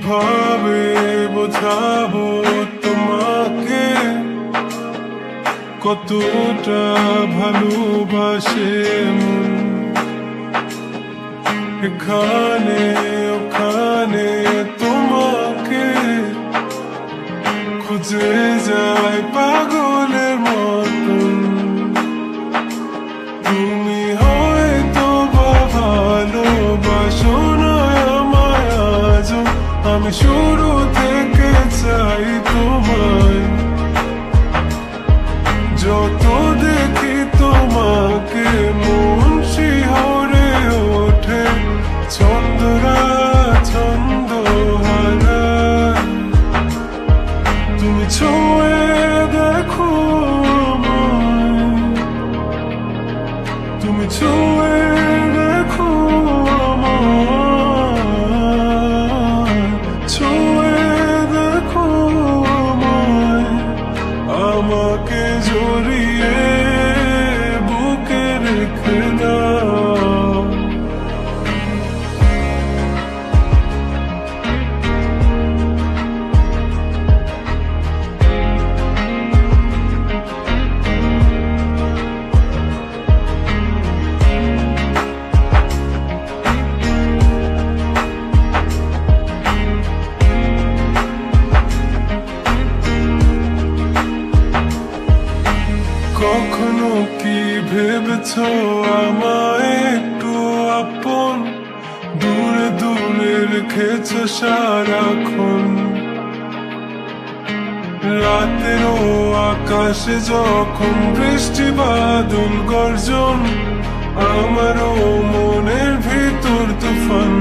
কিভাবে বোঝাবো তোমাকে কতটা ভালোবাসে মন। এখানে ওখানে তোমাকে খুঁজে যায় পাগলের মতন। তুমি হয়তো বা ভালোবাসো না আমায় আজও, আমি শুরু থেকে চাই তোমায়। যত দেখি তোমাকে মন শিহরে ওঠে, ছন্দরা ছন্দ হারায়। তুমি ছুঁয়ে দেখো আমায়, তুমি ছুঁয়ে দেখো আমায়, ছুঁয়ে দেখো আমায়। আমাকে জড়িয়ে বুকে রেখে দাও। কখনো কি ভেবেছ আমায় একটু আপন, দূরে দূরে রেখেছ সারাক্ষণ। রাতেরও আকাশে যখন বৃষ্টি বাদল গর্জন, আমারও মনের ভিতর তুফান।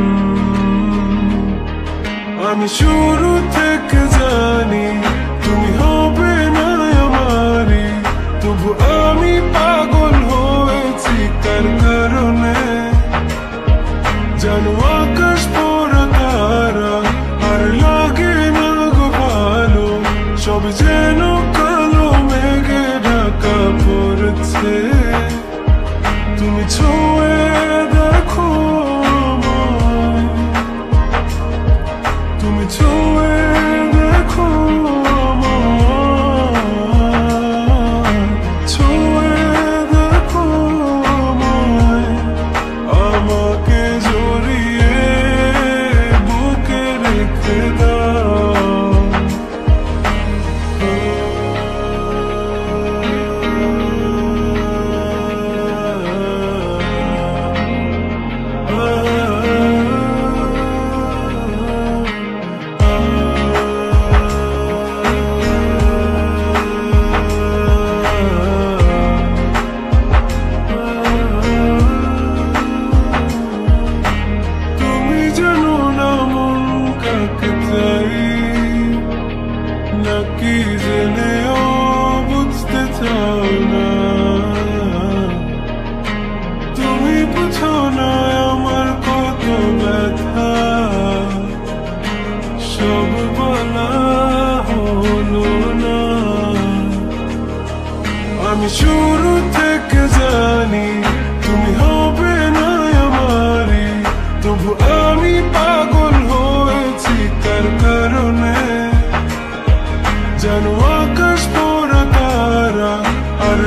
আমি শুরু থেকে জানি তুমি হবে না আমারই, তবু আমি পাগল হয়েছি তার কারণে। জানো আকাশ পড়া তারা আর লাগে না গো ভালো, সব যেন কালো মেঘে ঢাকা পড়ছে। তুমি ছুঁয়ে দেখো আমায়, তুমি ছুঁয়ে দেখো আমায়, ছুঁয়ে দেখো আমায়। আমাকে জড়িয়ে বুকে রেখে দাও। তুমি জানো না মন কাকে চাই, নাকি জেনেও বুঝতে চাও না। তুমি বুঝো না আমার কত ব্যথা, সব বলা হলো না। আমি শুরু থেকে জানি তুমি হবে না আমারই, তবু আমি পাগল হয়েছি তার কারণে। জানো আকাশ পড়া তারা আর